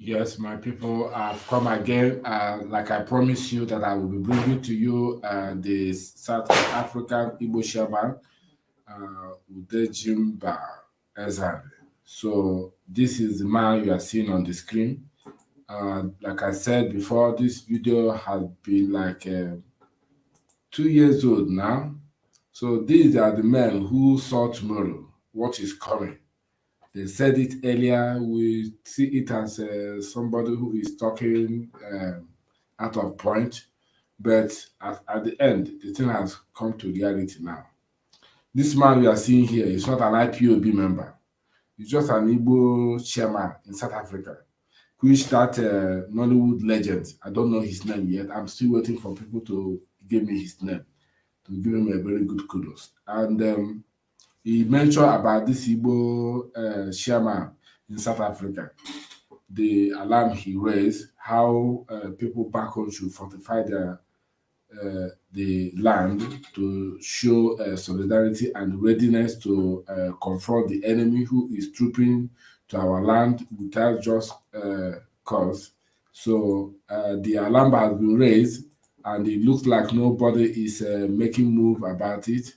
Yes, my people, I've come again. Like I promised you that I will be bringing to you the South African Igbo shaman, Udejimba Ezeali. So this is the man you are seeing on the screen. Like I said before, this video has been like 2 years old now. So these are the men who saw tomorrow, what is coming. They said it earlier. We see it as somebody who is talking out of point, but at the end, the thing has come to reality now. This man you are seeing here is not an IPOB member. He's just an Igbo chairman in South Africa, which that Nollywood legend, I don't know his name yet. I'm still waiting for people to give me his name, to give him a very good kudos. And he mentioned about this Igbo chairman in South Africa, the alarm he raised, how people back home should fortify the land to show solidarity and readiness to confront the enemy who is trooping to our land without just cause. So the alarm has been raised, and it looks like nobody is making move about it.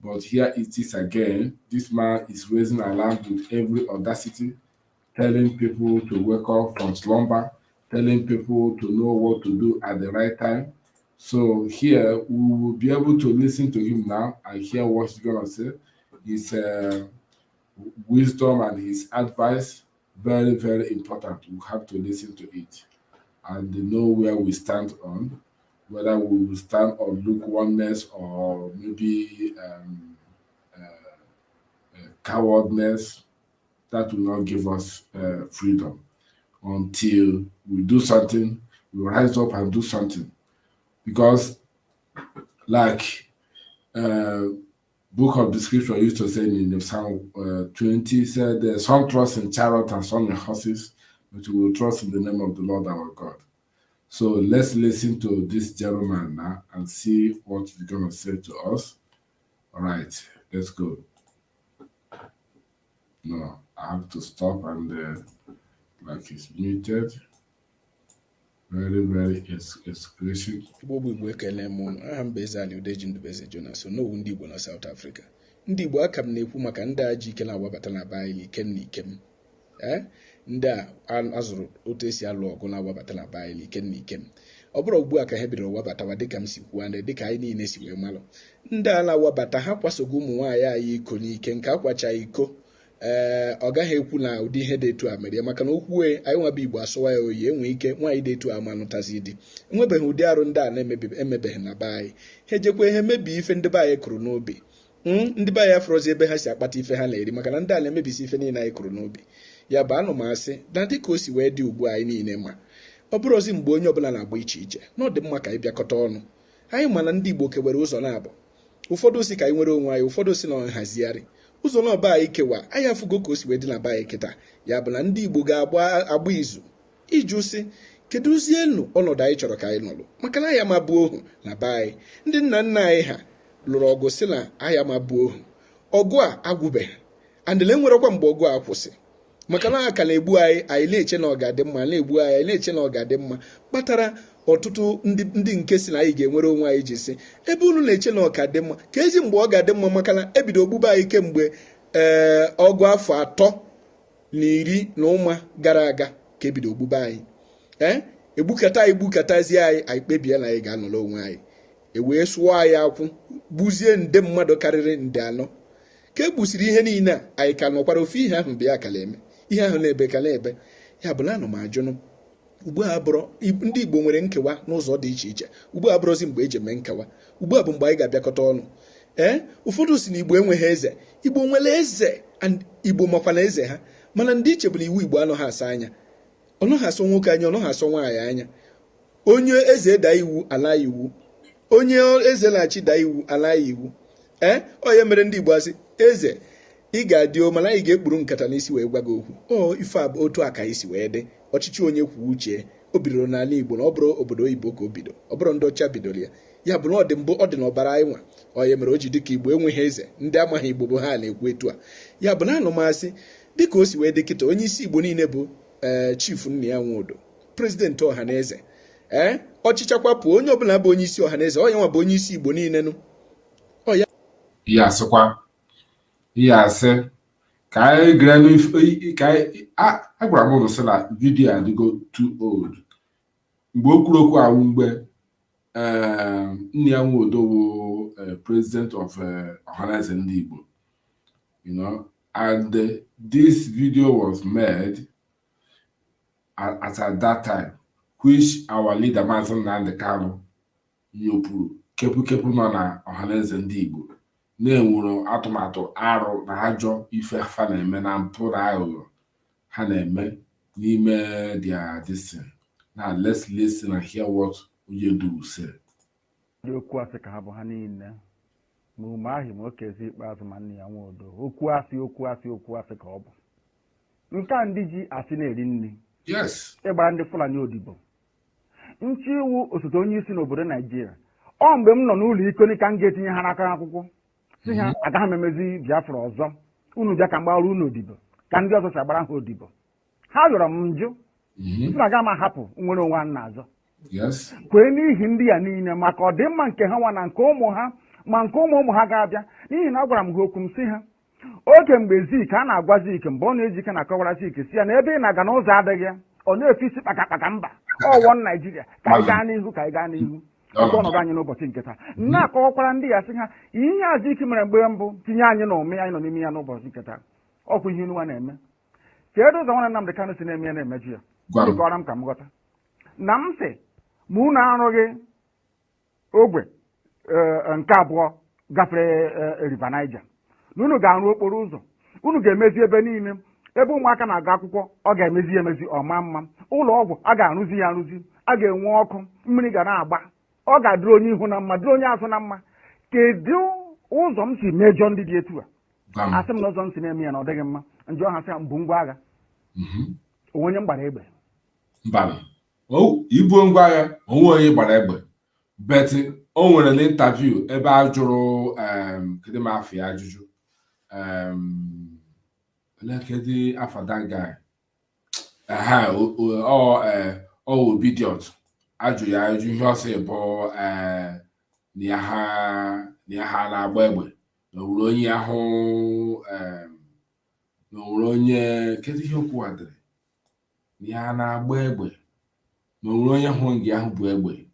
But here it is again. This man is raising alarm with every audacity, telling people to wake up from slumber, telling people to know what to do at the right time. So here we will be able to listen to him now and hear what he's gonna say. His wisdom and his advice, very, very important. We have to listen to it and know where we stand on, whether we will stand on lukewarmness or maybe cowardness. That will not give us freedom until we do something, we rise up and do something. Because, like book of the scripture used to say in the Psalm 20, said, some trust in chariot and some in horses, but we will trust in the name of the Lord our God. So let's listen to this gentleman now and see what he's going to say to us. All right, let's go. No, I have to stop and like it's muted. Very, very exclusive. Igbo bụ Igbo ekele m ụnụ. Aha m bụ Ezeali Udejimba Jonas, n'owu ndị Igbo na South Africa. Ndị Igbo aka m na-ekwu maka ndị a ji ike na-agbabata na be anyị ikem na ikem. Ndị a azụrụ otu esi alụ ọgụ na-agbabata na be anyị ikem na ikem. Ọ bụrụ ugbu a ka ha bidoro wabatawa dịka m si kwuo ndị dịka anyị niile si wee malụ. Ndị a na-awabata ha kwasogo ụmụ nwaanyị anyị iko n'ike nke akwacha iko. Ọ gaghị ekwu na ụdị ihe dị etu a mere maka na okwu anyị nwabụ Igbo asụwa ya oyi enwe ike nwaanyị dị etu a ma nụtazi di enwebeghị ụdị arụ ndị a na-emebeghị na be anyị ha ejekwa ihe mebi ife ndị be anyị kụrụ n'obi ndị be anyị afọrọzi ebe ha si akpata ife ha na-eri maka na ndị a na-emebisi ife niile anyị kụrụ n'obi ya bụ anụmasị na dịka o si wee dị ugbu anyị niile ma ọ bụrụzi mgbe onye ọbụla na-agba iche iche na ọ dị mma ka anyị bịakọta ọnụ anyị ma na ndị Igbo kewere ụzọ na-abụ ụfọdụ si ka anyị nwere onwe anyị ụfọdụ si na nhazigharị ụzọ na ọba anyị kewa anyị afụgo ka o si wee dị na be anyị kịta ya bụ na ndị Igbo ga-agba izu iju si kedụzie elu ọnọdụ anyị chọrọ ka anyị nọlụ maka na anya ma bụ ohu na be anyị ndị nna nna anyị ha lụrụ ọgụ si na anya ma bụ ohu ọgụ a agwụbeghị andịle nwerekwa mgbe ọgụ a kwụsị maka na aka na-egbu anyị na-eche na ọ ga-adị mma na-egbu anyị na-eche na ọ ga-adị mma kpatara ọtụtụ ndị nke si na anyị ga-enwere onwe anyị ji si ebe unu na-eche na ọ ka dị mma ka ezi mgbe ọ ga-adị mma maka na ebido ogbugbe anyị kemgbe ọgụ afọ 310 gara aga ka ebido ogbugbe anyị egbukatazie anyị kpebie na anyị ga-anọrọ onwe anyị ewee sụọ anyị akwụ gbuzie nde mmadụ karịrị nde 4 ka e gbusiri ihe niile a anyị ka nọkwara ofe ihe ahụ bịa kala eme ihe ahụ na-ebe ka na-ebe ya bụ na anụ m ajụnụ ugbu a bụrụ ndị Igbo nwere nkewa n'ụzọ dị iche iche ugbu a bụrụzi mgbe eji eme nkewa ugbu a bụ mgbe anyị ga-abịakọta ọnụ ụfọdụ si na Igbo enweghị eze Igbo nwere eze Igbo makwa na eze ha mana ndị iche bụ na iwu Igbo anọghị asa anya ọnọghị asọ nwoke anya ọnọghị asọ nwaanyị anya onye eze daa iwu ala iwu onye eze na-achị daa iwu ala iwu onye mere ndị Igbo asị eze ị ga-adị o mana anyị ga-ekpuru nkata n'isi wee gwa gị okwu ife a bụ otu aka isi wee dị ọchịchị onye kwuo uche o bidoro n'ala Igbo na ọ bụrụ obodo oyibo ka o bido ọ bụrụ ndị ọcha bidoro ya bụ na ọ dị mbụ ọ dị n'ọbara anyị nwa onye mere o ji dịka Igbo enweghị eze ndị amaghị Igbo bụ ha na-ekwu etu a ya bụ na anụmasị dịka o si wee dị kịta onye isi Igbo niile bụ chief nna ya nwodo president ọhaneze ọchịchakwa pụ onye ọbụla bụ onye isi ọhaneze onye nwa bụ onye isi Igbo niile nụ ihe asịkwa ihe asị ka anyị gere ka agwara m ụlọ sị na vidiyo adịgo too old mgbe o kwuru okwu ahụ mgbe nna ya nwodo bụ president of ọhaneze ndị Igbo, you know, and this video was made at that time, which our leader Maazị Nnamdi Kanu nyopụrụ kepu nọ na ọhaneze ndị Igbo na-enwere atụmatụ arụ na ajọ ife ha na-eme na mpụ na aghụghọ ha na-eme n'ime their destiny. Now let's listen and hear what Oyedu said. Okwu asị ka ha bụ ha niile ma ume ahụ ma okezi ikpeazụ ma nne ya nwodo okwu asị ka ọ bụ nke a ndị ji asị na-eri nri. Yes. Ịgbara ndị Fulani odibo nchi iwu osote onye isi n'obodo Naijiria ọ mgbe m nọ n'ụlọ ikoni ka m ga-etinye ha n'aka akwụkwọ si ha agaghị m emezi Biafra ọzọ unu bịa ka m gbara unu odibo ka ndị ọzọ si agbara ha odibo. Ha rịọrọ m njụ si na aga m ahapụ nwere onwe ha na-azọ kwee n'ihi ndị ya niile maka ọdịmma nke ha nwa na nke ụmụ ha ma nke ụmụ ha ga-abịa n'ihi na agwara m ha okwu m si ha oge mgbe Zik a na-agwa Zik mgbe ọ na-eji ike na-akọwara Zik si ya na ebe ị na-aga n'ụzọ adịghị ya ọ na-efe isi kpakakpaka mba ọwọ Naijiria ka anyị gaa n'ihu ebe ọnọdụ anyị n'ụbọchị nke taa na-akọwakwara ndị ya sị ha ihe a Zik mere mgbe mbụ tinye anyị na ụme anyị nọ n'ime ya n'ụbọchị nke taa ọkwa ihe nwa na-eme kedu ụzọ nwanne Nnamdi Kanu si na-eme ya na-emeju ya dịkọrọ m ka m ghọta na m sị ma unu arụghị ogwe nke abụọ gafere River Niger na unu ga-arụ okporo ụzọ unu ga-emezi ebe niile ebe ụmụaka na-aga akwụkwọ ọ ga-emezi emezi ọma mma ụlọ ọgwụ a ga-arụzi ya arụzi a ga-enwe ọkụ mmiri ga na-agba ọ ga-adịrị onye ihu na mma dịrị onye azụ na mma kedu ụzọ m si mejọ ndị dị etu a asị m na ụzọ m si na-eme ya na ọ dịghị mma njọ ha sị mbụ ngwa agha onwe onye m gbara egbe ibu ngwa agha onwe onye gbara egbe bet o nwere na interview ebe a jụrụ kedu m afọ ya ajụjụ kedu afọ that guy Obidiot ajụ ya ajụ ihe ọsọ bụ na ha na-agba egbe na owere onye ahụ na owere onye kedu ihe okwu adịrị na ya na-agba egbe na owere onye hụ nga ahụ bụ egbe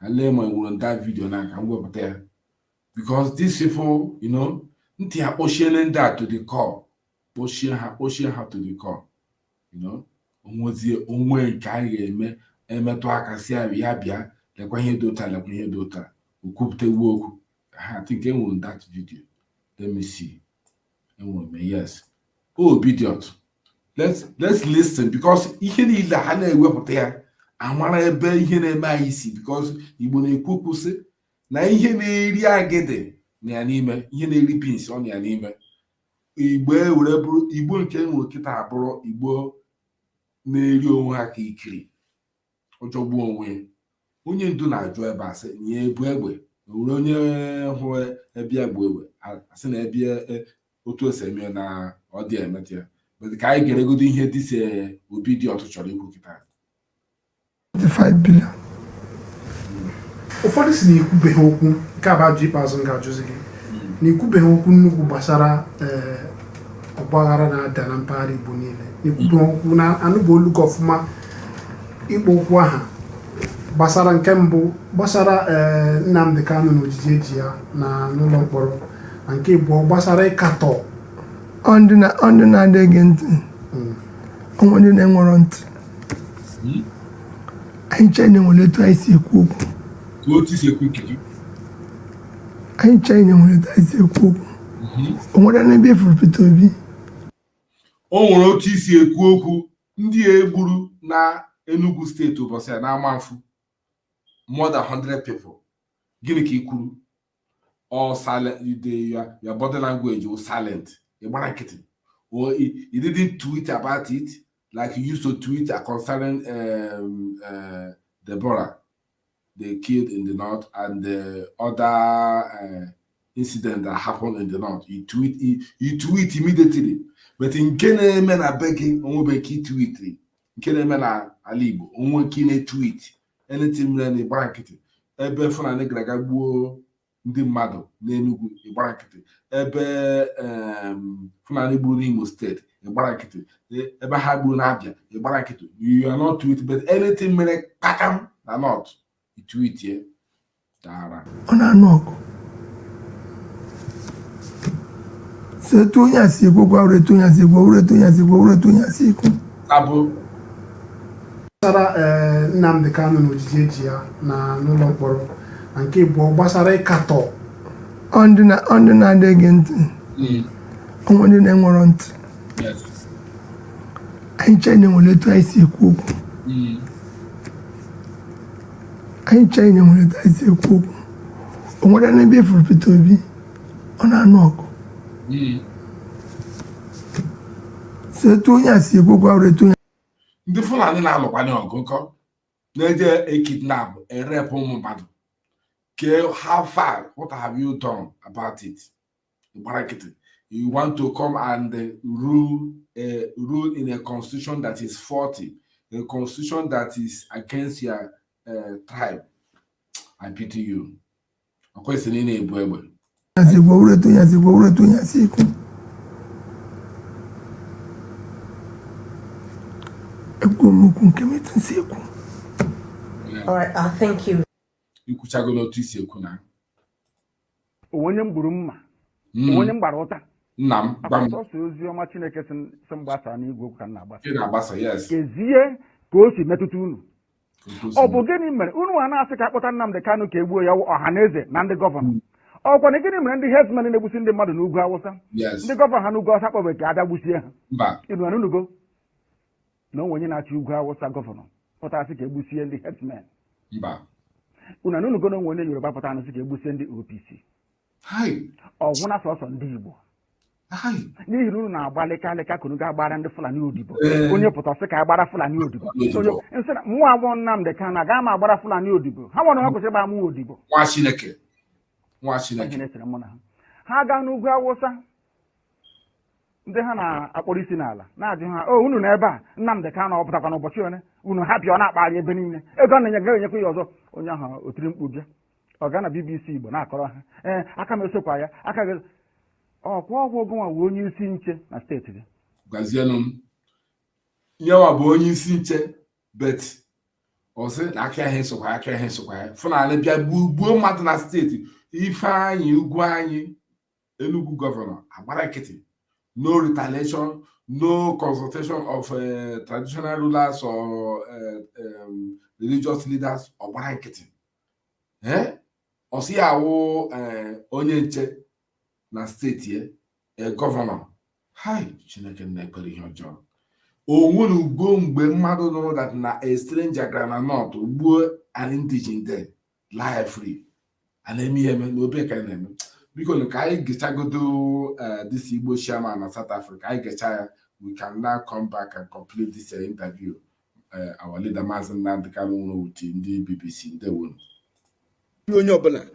ale ma nwere that video na ka m wepụta ya because these people, you know, ntị ha kpochiele ndị a to the core kpochie ha to the core, you know, onwe nke a ga-eme emetụ aka si ya bịa lekwa ihe dị ụta okwupụtewu okwu I think enwere that video. Let me see. Yes. Bidiot. Let's listen because ihe niile ha na-ewepụta ya amara ebe ihe na-eme anyị isi because Igbo na-ekwu okwu sị na ihe na-eri agịdị na ya n'ime ihe na-eri beans ọ na ya n'ime Igbo were bụrụ Igbo nke nwere kịta abụrụ Igbo na-eri onwe ha ka ikiri ọjọgbuo onwe onye ndu na-ajụ ebe asị nye ebu egbe were onye hụ ebe egbe asị na ebe otu esi eme na ọ dị emetụ ya but ka anyị geregodo ihe dịse Obidiot chọrọ ikwu kịta 5 billion. Ụfọdụ si na ikwubeghị okwu nke a bụ ajụ ikpeazụ m ga-ajụzi gị na ikwubeghị okwu nnukwu gbasara ọgbaghara na-ada na mpaghara Igbo niile ikwubeghị okwu na anụbụ olu gị ọfụma ịkpọ okwu aha gbasara nke mbụ gbasara Nnamdi Kanu na ojiji eji ya na n'ụlọ mkpọrọ na nke abụọ gbasara ịkatọ ọndụ na-adịghị ntị onwe ndị na-enwero ntị anyị China nwere etu anyị si ekwu okwu anyị China nwere etu anyị si ekwu okwu o nwere n'ebe efuru Peter Obi o nwere otu isi ekwu okwu ndị egburu na Enugu steeti ụbọchị a na-amafụ more than 100 people gịnị ka i kwuru all silent your body language was silent ịgbara nkịtị or you didn't tweet about it like you used to tweet concerning Deborah they killed in the north and the other incident that happened in the north. You tweet immediately. But in Kenya, men are begging on tweet. nke na-eme na ala Igbo onwe nke na-etwit anything mere na ịgbara nkịtị ebe Fulani gara aga gbuo ndị mmadụ n'Enugu ịgbara nkịtị ebe Fulani gburu n'Imo steeti ịgbara nkịtị ebe ha gburu n'Abịa ịgbara nkịtị you are not tweet but anything mere kpakam na not tweet ye dara ọ na-anụ ọgụ setu onye asị ekwu gwa uretu onye asị ekwu uretu onye asị ekwu uretu onye asị ekwu abụ gbasara Nnamdi Kanu na ojiji eji ya na n'ụlọ mkpọrọ na nke abụọ gbasara ịkatọ ọ ndị na-adịghị ntị onwe ndị na-enwerọ ntị anyị China nwere etu anyị si ekwu okwu anyị China nwere etu anyị si ekwu okwu o nwere n'ebe efuru Peter Obi ọ na-anụ ọgụ setu onye asị ekwu gwa uretu onye ndị Fulani na-alụkwanye ọgụ nkọ na-eje ekidnap erepụ ụmụ mmadụ how far what have you done about it? You want to come and rule in a constitution that is faulty, a constitution that is against your tribe. I pity you. Of course, in any way. All right, thank you. Ikuchago notice ekuna. Onye mgburu mma. Onye mgbara ụta. Nnam gbam. Ọsọ ozi ọma Chineke sị mgbasa n'igwe ka na-agbasa. Ị na-agbasa, yes. Kezie ka o si metụta unu. Ọ bụ gịnị mere unu a na-asị ka akpọta Nnamdi Kanu ka egbuo ya ọha na eze na ndị gọvanọ? Ọkwa na gịnị mere ndị herdsmen na-egbusi ndị mmadụ n'ugwu Awụsa? Ndị gọvanọ ha n'ugwu Awụsa kpọbere ka abịa gbusie ha. Mba. Inu anunugo na onwe onye na-achị ugwu Awụsa gọvanọ pụtasị ka egbusie ndị herdsmen. Mba. Unu anunugo na onwe onye Yoruba pụta sị ka egbusie ndị OPC. Ọgwụ na sọsọ ndị Igbo. N'ihi na unu na-agbalịkalịka ka unu ga-agbara ndị Fulani odibo. Onye pụta sị ka agbara Fulani odibo. Nsị na mụ abụọ Nnamdi Kanu aga m agbara Fulani odibo. Ha nwere ha kwesịrị ịgba mụ odibo. Nwa Chineke. Ha gaa n'ugwu Awụsa ndị ha na-akpọrọ isi n'ala na-ajụ ha unu na ebe a Nnamdi Kanu ọ pụtakwa n'ụbọchị one unu ha pịa ọ na-akpagharị ebe niile ego na-enye ga-enyekwa ya ọzọ onye ahụ otiri mkpu bịa ọ gaa na BBC Igbo na-akọrọ ha aka m esokwa ya aka gị ọkwa ọgwụ ogonwa wụ onye isi nche na steeti gị gwazienụ m nyewa bụ onye isi nche bet ọ sị na aka ihe sokwa ya Fulani bịa gbuo mmadụ na steeti Ifeanyị ugwu anyị Enugu gọvanọ agbara nkịtị. No retaliation, no consultation of traditional rulers or religious leaders or gbara nkịtị. Ọ sị ya wụ onye nche na steeti gọvanọ. Chineke na-ekpere ihe ọjọọ. Onwere ugbo mgbe mmadụ nụrụ that na a stranger gara na north gbuo an indigene there lie free. Eme n'obe ka na-eme. Biko ka anyị gechagodo this Igbo chairman na South Africa, anyị gecha ya, we can now come back and complete this interview. Our leader Maazị Nnamdi Kanu nwere wuti ndị BBC ndewo. Onye ọbụla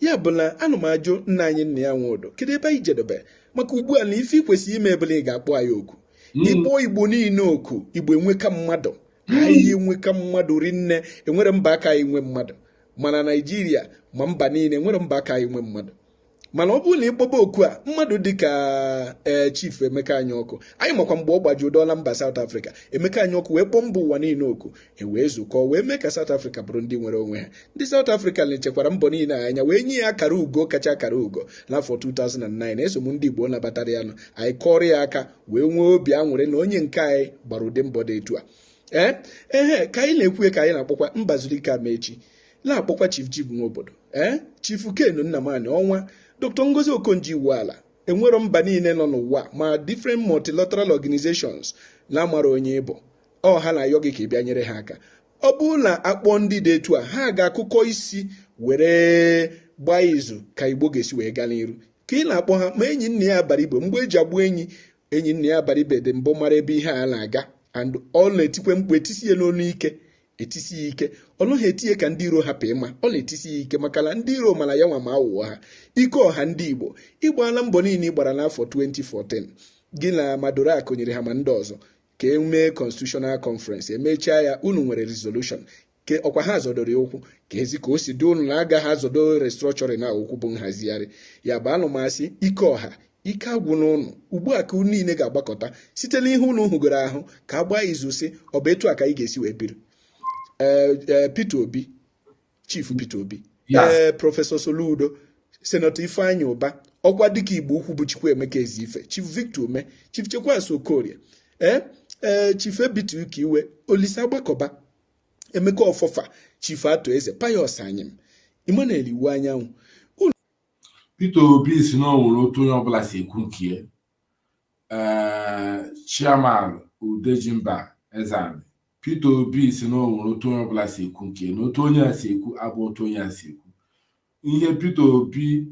ya bụla ana m ajụ nna anyị nna ya nwodo kedu ebe anyị jedebe maka ugbu a na ife kwesịrị ime ebele ị ga-akpọ anyị oku ịkpọ Igbo niile oku Igbo enweka mmadụ anyị enweka mmadụ rinne enwere mba aka anyị nwe mmadụ mana Naijiria ma mba niile enwere mba aka anyị nwe mmadụ mana ọ bụrụ na ịkpọba oku a mmadụ dịka Chief Emeka Anyaọkụ anyị makwa mgbe ọ gbajuodola mba South Africa Emeka Anyaọkụ wee kpọọ mba ụwa niile oku wee zukọ wee mee ka South Africa bụrụ ndị nwere onwe ha ndị South Africa na-echekwara mbọ niile anya wee nye ya akara ugo kacha akara ugo n'afọ 2009 esomụ ndị Igbo nabatara ya nụ anyị kọrọ ya aka wee nwee obi aṅụrị na onye nke anyị gbara ụdị mbọ dị etu a ka anyị na-ekwu ka anyị na-akpọkwa mba zuru ike Amechi na-akpọkwa Chief Jib nwa obodo Chief Kenu Nnamani Ọnwa Dr. Ngozi Okonjo-Iweala enwero mba niile nọ n'ụwa ma different multilateral organizations na-amara onye ịbụ ha na-ayọ gị ka ị bịa nyere ha aka ọ bụrụ na akpọ ndị dị etu a ha ga-akụkọ isi were gbaa izu ka Igbo ga-esi wee gaa n'iru ka ị na-akpọ ha ma enyi nna ya abara ibe mgbe eji agbụ enyi nna ya abara ibe dị mbụ mara ebe ihe a na-aga and ọ na-etikwe mkpu etisi ya n'onu ike etisi ya ike ọ naghị etinye ka ndị iro hapụ ịma ọ na-etisi ya ike maka na ndị iro mara ya nwa ma awụọ ha ike ọha ndị Igbo ịgbala mbọ niile ị gbara n'afọ 2014 gị na Madura akụnyere ha ma ndị ọzọ ka e mee constitutional conference emechaa ya unu nwere resolution ke ọkwa ha zọdoro ya okwu ka ezi ka o si dị unu na agaghị azọdo restructuring na okwu bụ nhazigharị ya bụ anụmasị ike ọha ike agwụ n'ụnụ ugbu a ka unu niile ga-agbakọta site n'ihe unu hụgoro ahụ ka a gbaa izu si ọ bụ etu a ka anyị ga-esi wee biri Peter Obi Chief Peter Obi Prọfesọ Soludo Senatọ Ifeanyị Ụba ọkwa dịka Igbo ukwu bụ Chukwuemeka Eziife Chief Victor Ume Chief Chekwaso Okorie Chief Ebitu Ukiwe Olise Agbakọba Emeka Ọfọfa Chief Atọ Eze Pius Anyim Emmanuel Iwu Anyanwụ. Peter Obi si na ọ nwere otu onye ọbụla si ekwu nke Chairman Udejimba Ezeali Peter Obi si na ọ nwere otu onye ọbụla si ekwu nke na otu onye a si ekwu abụ otu onye a si ekwu. Ihe Peter Obi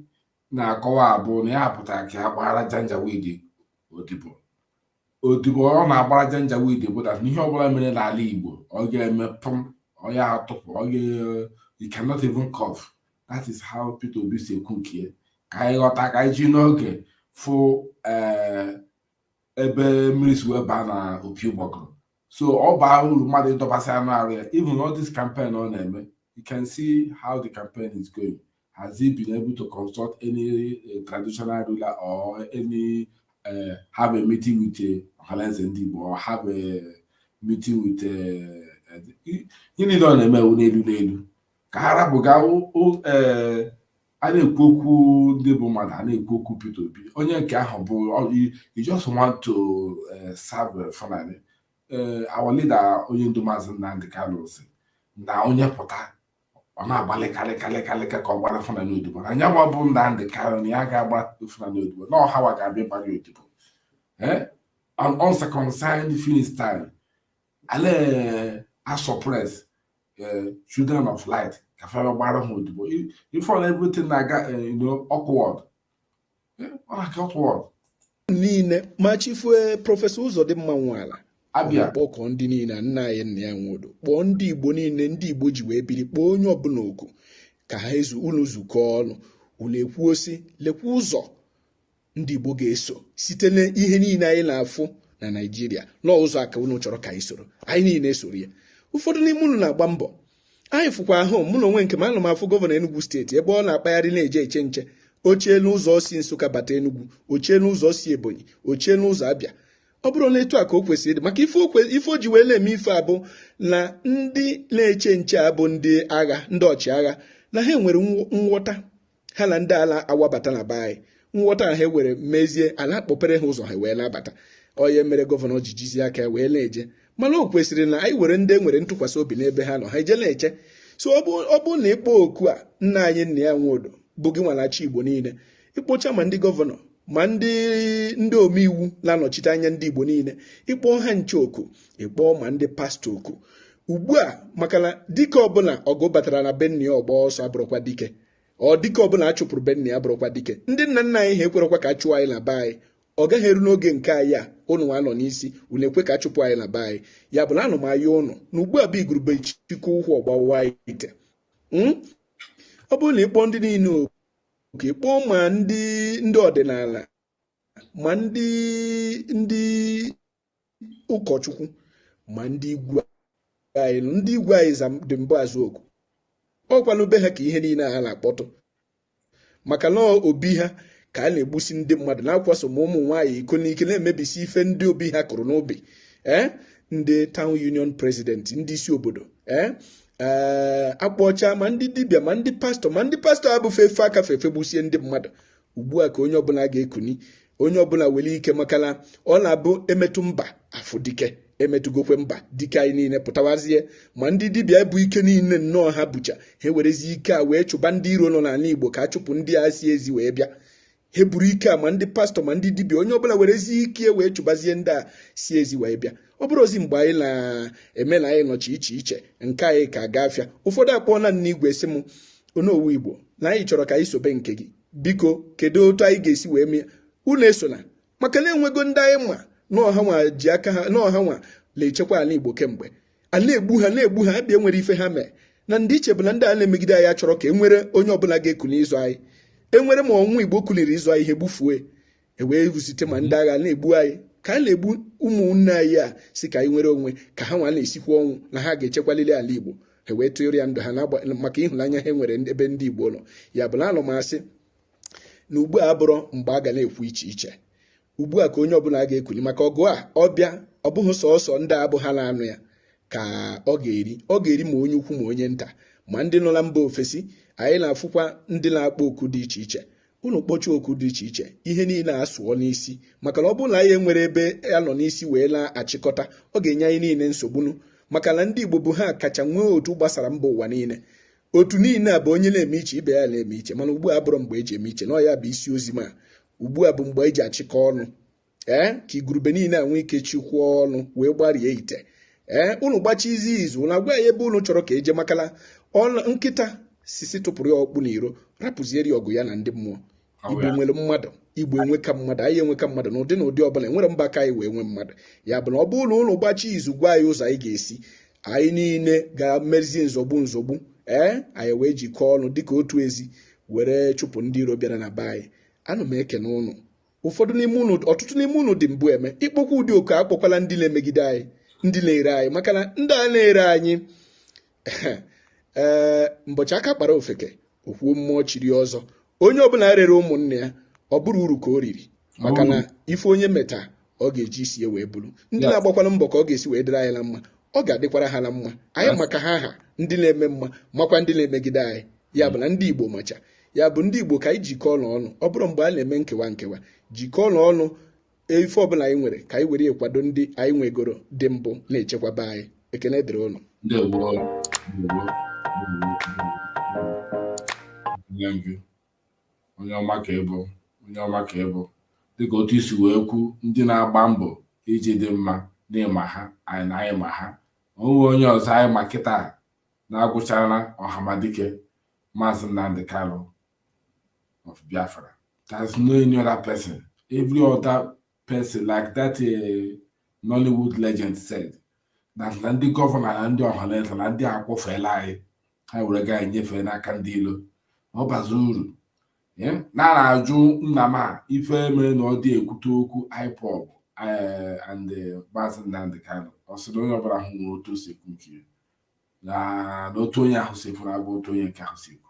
na-akọwa abụ na ya pụtara ka ya gbara Janjaweed odibo ọ na-agbara Janjaweed bụ na ihe ọbụla mere n'ala Igbo ọ ga-eme pụm ọ ya atụpụ you cannot even cough. That is how Peter Obi si ekwu nke ka anyị ghọta ka anyị ji n'oge fụ ebe mmiri si wee baa na opi ụgbọgụrụ. So ọ baa uru mmadụ ịdọbasị anụ arụ ya. Even all this campaign ọ na-eme, you can see how the campaign is going. Has he been able to consult any traditional ruler or any have a meeting with Ohalenze Ndigbo or have a meeting with n'elu ka ha rapụga a na-ekwu okwu ndị bụ mmadụ a na-ekwu okwu Peter Obi onye nke ahụ bụ you just want to serve Fulani. Our leader onye ndu Maazị Nnamdi Kanu si na onye pụta ọ na-agbalị kalịkalị ka ọ gbara Fulani odibo na anya bụ Nnamdi Kanu na ya ga-agba Fulani odibo na ọhawa ga-abịa gbara odibo an uncircumcised Philistine ale a suppress children of light ka fara gbara ha odibo if all everything na-aga awkward niile ma chifue Prọfesọ Uzodimma Nwala abịa kpọkọ ndị niile nna anyị nna ya nwodo kpọọ ndị Igbo niile ndị Igbo ji wee biri kpọọ onye ọbụla oku ka ha unu zukọ ọnụ unu ekwuo si lekwa ụzọ ndị Igbo ga-eso site n'ihe niile anyị na-afụ na Naịjirịa n'ụzọ aka unu chọrọ ka anyị soro anyị niile soro ya. Ụfọdụ n'ime unu na-agba mbọ anyị fụkwa ahụ mụ na onwe nke m anụ m afụ gọvanọ Enugu steeti ebe ọ na-akpagharị na-eje eche nche ochie n'ụzọ si Nsụka bata Enugu ochie n'ụzọ si Ebonyi ochie n'ụzọ Abịa. Ọ bụrụ na etu a ka o kwesịrị ịdị maka ife o ji wee na-eme ife abụ na ndị na-eche nche abụ ndị agha ndị ọchịagha na ha nwere nghọta ha na ndị ala awabata na be anyị nghọta ha were mezie ala akpọpere ha ụzọ ha wee na-abata. Onye mere gọvanọ ji jizie aka wee na-eje mana o kwesịrị na anyị were ndị nwere ntụkwasị obi n'ebe ha nọ ha ije na-eche. So ọ bụ na ịkpọ oku a nna anyị nna ya nwodo bụ gị nwalachi Igbo niile ịkpọcha ma ndị gọvanọ ma ndị omeiwu na-anọchite anya ndị Igbo niile ịkpọọ ha nche oku ịkpọọ ma ndị pastọ oku ugbu a maka na dike ọbụla ọgụ batara na benni ọgba ọsọ abụrụkwa dike ọ dike ọbụla a chụpụrụ benni abụrụkwa dike. Ndị nna nna anyị ha ekwerekwa ka a chụọ anyị na be anyị ọ gaghị eru n'oge nke anyị a ụnụ nọ n'isi unu ekwe ka a chụpụ anyị na be anyị ya bụ na anụ m anya ụnụ na ugbu a bụ igurube chikọ ụkwụ ọgbawa ite. Ọ bụrụ na ịkpọọ ndị niile oke ịkpọọ ma ndị ọdịnala ma ndị ụkọchukwu ma ndị igwe anyị dị mbụ azụ oku ọkwanụ be ha ka ihe niile ha na-akpọtụ maka na obi ha ka a na-egbusi ndị mmadụ na-akwaso ma ụmụ nwaanyị iko n'ike na-emebisi ife ndị obi ha kụrụ n'obi ndị town union president ndị isi obodo akpọcha ma ndị dibịa ma ndị pastọ abụfe efe aka fefe gbusie ndị mmadụ. Ugbu a ka onye ọbụla ga-ekuni onye ọbụla were ike maka na ọ na-abụ emetụ mba afụ dike emetụgokwe mba dike anyị niile pụtawazie ma ndị dibịa bụ ike niile nnọọ ha bụcha ha werezi ike a wee chụba ndị iro nọ n'ala Igbo ka a chụpụ ndị a si ezi wee bịa ha buru ike a ma ndị pastọ ma ndị dibịa onye ọbụla werezi ike wee chụbazie ndị a si ezi wee bịa. Ọ bụrụ ozi mgbe anyị na-eme na anyị nọchi iche iche nke anyị ka gafịa ụfọdụ akpọọla nna igwe sị m onowu Igbo na anyị chọrọ ka anyị sobe nke gị biko kedu otu anyị ga-esi wee mee unu esona maka na enwego ndị anyị ma n'ọha nwa ji aka ha n'ọha nwa na-echekwa ala Igbo kemgbe a na-egbu ha abịa nwere ife ha mee na ndị iche bụ na ndị a na-emegide anyị achọrọ ka e nwere onye ọbụla ga-ekuli ịzụ anyị enwere ma ọnwụ Igbo kuliri ịzụ anyị ihe gbufue ewee site ma ndị agha na-egbu anyị ka a na-egbu ụmụnne anyị a si ka anyị nwere onwe ka ha nwa na-esikwa ọnwụ na ha ga-echekwalili ala Igbo ha wee tụgharịa ndụ ha maka ịhụnanya ha nwere ebe ndị Igbo nọ. Ya bụ na alụmasị na ugbu a bụrụ mgbe a ga na-ekwu iche iche. Ugbu a ka onye ọbụla ga-ekuli maka ọgụ a ọbịa ọ bụghị sọsọ ndị abụ ha na-anụ ya ka ọ ga-eri ma onye ukwu ma onye nta ma ndị nọ na mba ofesi. Anyị na-afụkwa ndị na-akpọ oku dị iche iche. Unu kpọchie oku dị iche iche ihe niile asụọ n'isi maka na ọ bụrụ na anyị nwere ebe ya nọ n'isi wee na-achịkọta ọ ga-enye anyị niile nsogbunu maka na ndị Igbo bụ ha kacha nwee otu gbasara mba ụwa niile. Otu niile a bụ onye na-eme iche ibe ya na-eme iche mana ugbu a bụrụ mgbe eji eme iche na ọ ya bụ isi ozi ma ugbu a bụ mgbe eji achịkọ ọnụ ka igurube niile a nwee ike chikwuo ọnụ wee gbarie ite unu gbachizi izu na gwa ya ebe unu chọrọ ka eje makala nkịta sisi tụpụrụ ya ọkpụ n'iro rapụzieri ọgụ ya na ndị mmụọ. Igbo nwere mmadụ, Igbo enweka mmadụ, anyị enweka mmadụ n'ụdị na ụdị ọbụla enwere mba ka anyị wee nwee mmadụ. Ya bụ na ọ bụrụ na ụlọ gbachi izu gwa anyị ụzọ anyị ga-esi anyị niile ga-emezi nzọgbu anyị wee jikọọ ọnụ dịka otu ezi were chụpụ ndị iro bịara na be anyị. Ana m ekene ụnụ. Ụfọdụ n'ime ụnụ, ọtụtụ n'ime ụnụ dị mbụ eme ịkpọkwa ụdị oku akpọkwala ndị na-emegide anyị, ndị na-ere anyị maka na ndị a na-ere anyị mbọchị aka kpara ofeke okwuo mmụọ chiri ọzọ. Onye ọbụla rere ụmụnne ya ọ bụrụ uru ka o riri maka na ife onye meta ọ ga-eji isi wee bụrụ. Ndị na-agbakwala mbọ ka ọ ga-esi wee dịrị anyị na mma ọ ga-adịkwara ha na mma. Anyị maka ha ndị na-eme mma makwa ndị na-emegide anyị. Ya bụ na ndị Igbo macha. Ya bụ ndị Igbo ka anyị jikọọ n'ọnụ ọ bụrụ mgbe a na-eme nkewa jikọọ n'ọnụ ife ọbụla anyị nwere ka anyị were ekwado ndị anyị nwegoro dị mbụ na-echekwaba anyị. Ekene dịrị ụnụ. Onye ọma ka ịbụ dịka otu isi wee kwu ndị na-agba mbọ iji dị mma n'ịma ha anyị na anyị ma ha. Onwe onye ọzọ anyị ma kịta na-agwụchara Ọhamadike Maazị Nnamdi Kanu of Biafra. There's no any other person. Every other person like that Nollywood legend said that na ndị gọvanọ na ndị ọhaneze na ndị akwụfeela anyị ha were gaa nyefee n'aka ndị ilo ọ bazi uru na-ajụ nna m ife mere na ọ dị ekwute okwu IPOB and Maazị Nnamdi Kanu ọ sị na onye ọbụla ahụ nwere otu osekwu nke na otu onye ahụ sekwu na-abụ otu onye nke ahụ sekwu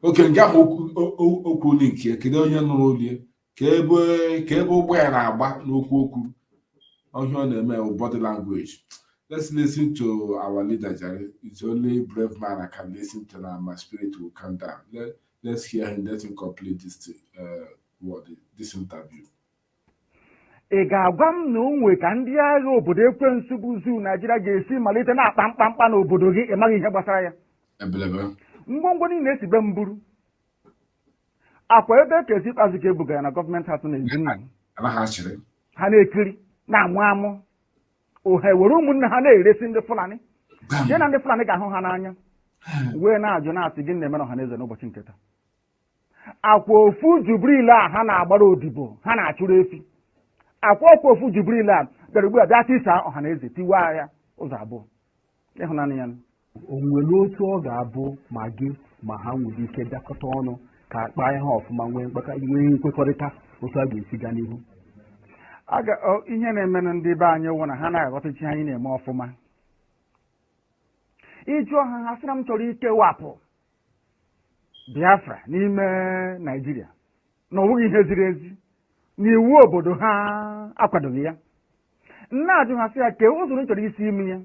oke nke ahụ okwu nke kedu onye nụrụ olie ka ebe ụgbọ ya na-agba n'okwu okwu ọhịa ọ na-eme body language. Let's listen to our leader, Jerry. It's only brave man I can listen to now. My spirit will calm down. Let's hear him. Let him complete this interview. Ị ga-agwa m na onwe ka ndị agha obodo ekwensu bụ zoo Naịjirịa ga-esi malite na-akpa mkpamkpa n'obodo gị ịmaghị ihe gbasara ya? Ebelebe. Ngwongwo niile esi be mburu akwa ebe ka esi ikpeazụ ka ebugara na gọọmenti atụ na Ezinna ha na-ekiri na-amụ amụ ohe were ụmụnne ha na-eresi ndị Fulani je na ndị Fulani ga-ahụ ha n'anya wee na-ajụ na-asị gị na-eme na ọhaneze n'ụbọchị nke taa. Akwa ofu Jubril a ha na-agbara odibo ha na-achụrụ efi akwa ofu Jubril a bịara ugbu a bịa tisa ọhaneze tiwa ya ụzọ abụọ. Ịhụnanya ya o nwere otu ọ ga-abụ ma gị ma ha nwere ike bịakọta ọnụ ka akpa ihe ọfụma nwee nkwekọrịta otu a ga-esi gaa n'ihu. Ihe na-eme na ndị be anyị wụ na ha na-aghọtachi anyị na-eme ọfụma. Ịjụọ ha sị na m chọrọ ikewapụ Biafra n'ime Naịjirịa na ọ bụghị ihe ziri ezi na iwu obodo ha akwadoghị ya. Nna ajụ ha sị ya kee ụzọ m chọrọ isi ime ya.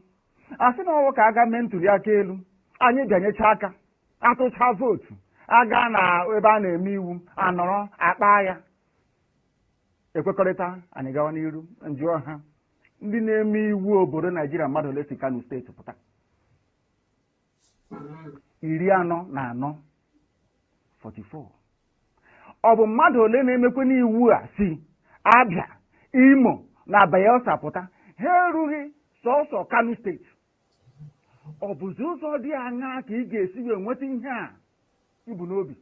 Asị na ọwụ ka aga mee ntuli aka elu anyị bịanyecha aka atụcha vootu aga na ebe a na-eme iwu anọrọ akpa ya ekwekọrịta anyị gawa n'iru. Njụọ ha ndị na-eme iwu obodo Naịjirịa mmadụ ole si Kano steeti pụta 44. Ọ bụ mmadụ ole na-emekwe n'iwu a si Abịa, Imo na Bayelsa pụta ha erughị sọsọ Kano steeti. Ọ bụzi ụzọ dị anya ka ị ga-esi wee nweta ihe a ibu n'obi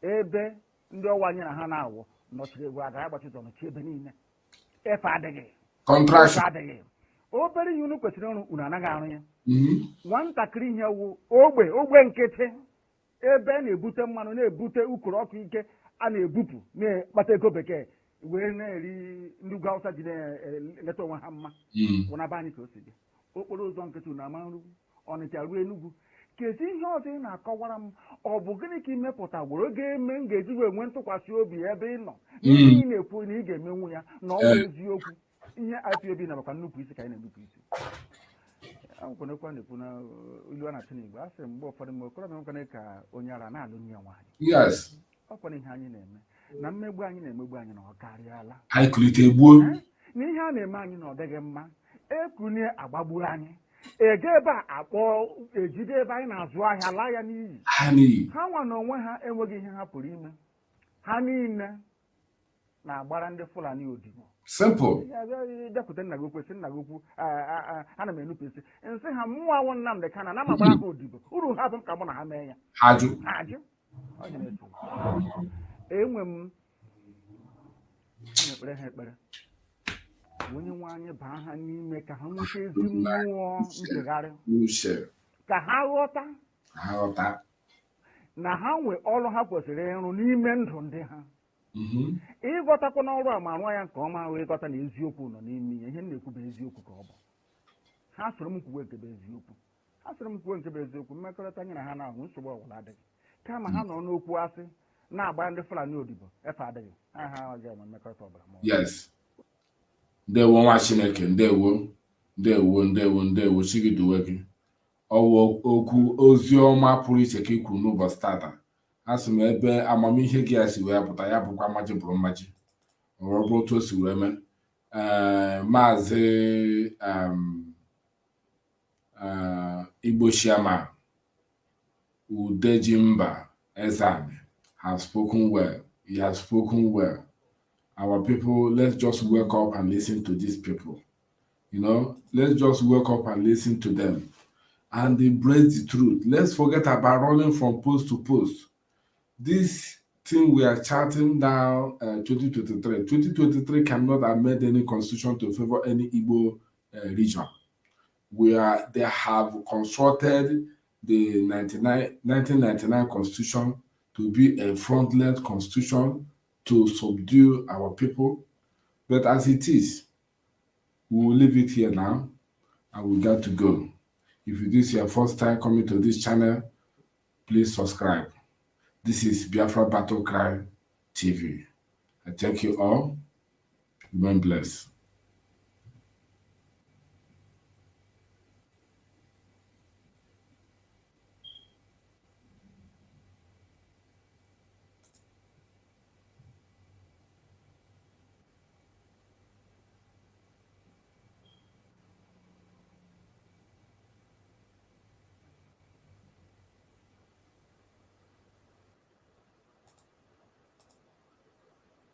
ebe ndị ọwa anyị na ha na-awụ nọchiri egwu aga agbachi ụzọ nọchi ebe niile efe adịghị adịghị obere ihe unu kwesịrị ọrụ unu anaghị arụ ya. Nwatakịrị ihe wụ ogbe nkịtị ebe na-ebute mmanụ na-ebute ukoro ọkụ ike a na-ebupụ na-akpata ego bekee wee na-eri ndị ugwu Awụsa ji na-eleta onwe ha mma wụna be anyị ka o si dị okporo ụzọ nkịtị na ama nrugwu Ọnịcha ruo Enugwu kezi ihe ọzọ ị na-akọwara m ọ bụ gịnị ka imepụta gworo ga-eme m ga-eji wee nwee ntụkwasị obi ebe ị nọ n'ihe ị na-ekwu na ị ga-emenwu ya na ọ bụ eziokwu ihe IPOB na makwa nnupụ isi ka anyị na-enupụ isi akwụkwọnekwa na-ekwu na ilu a na-atụ n'Igbo a sị mgbe ụfọdụ mgbe okorobịa nwekwana ka onye ara na-alụ nye nwaanyị ọkwana ihe anyị na-eme na mmegbu anyị na-emegbu anyị na ọ karịala anyị kulite gbuo na ihe a na-eme anyị na ọ dịghị mma ekunye agbagbuo anyị ege ebe a akpọ ejide ebe anyị na-azụ ahịa laa ya n'iyi ha nwa na onwe ha enweghị ihe ha pụrụ ime ha niile na-agbara ndị Fulani odibo simple depụta nna gị okwu sị nna gị okwu ana m enupụ isi nsị ha mmụọ awụ Nnamdị Kanụ na magbara ha odibo uru ha bụ ka mụ na ha mee ya ajụ enwe m ekpere ha ekpere onye nwe anyị baa ha n'ime ka ha nweta ezi mmụọ nchegharị ka ha ghọta na ha nwee ọrụ ha kwesịrị ịrụ n'ime ndụ ndị ha ịghọtakwa n'ọrụ a ma rụọ ya nke ọma wee ghọta na eziokwu nọ n'ime ihe m na-ekwu bụ eziokwu ka ọ bụ ha sịrị m kwuwe nke bụ eziokwu mmekọrịta anyị na ha na-ahụ nsogbu ọbụla adịghị kama ha nọ n'okwu asị na-agbara ndị Fulani odibo efe adịghị ha ga-enwe mmekọrịta ọbụla yes ndewo nwa Chineke ndewo chigiduwe gị ọwụ okwu ozi ọma pụrụ iche ka ikwu n'ụbọchị tata asị m ebe amamihe gị a si wee pụta ya bụkwa mmaji bụrụ mmaji ọrụ bụ otu o si wee mee maazị Igbo Chairman Udejimba Ezeali has spoken well. He has spoken well. Our people, let's just wake up and listen to these people. Let's just wake up and listen to them and embrace the truth. Let's forget about running from post to post. This thing we are charting now, 2023 cannot amend any constitution to favor any Igbo region. They have constructed the 1999 constitution to be a frontless constitution to subdue our people. But as it is, we will leave it here now and we got to go. If this is your first time coming to this channel, please subscribe. This is Biafra Battle Cry TV. I thank you all. Remain blessed.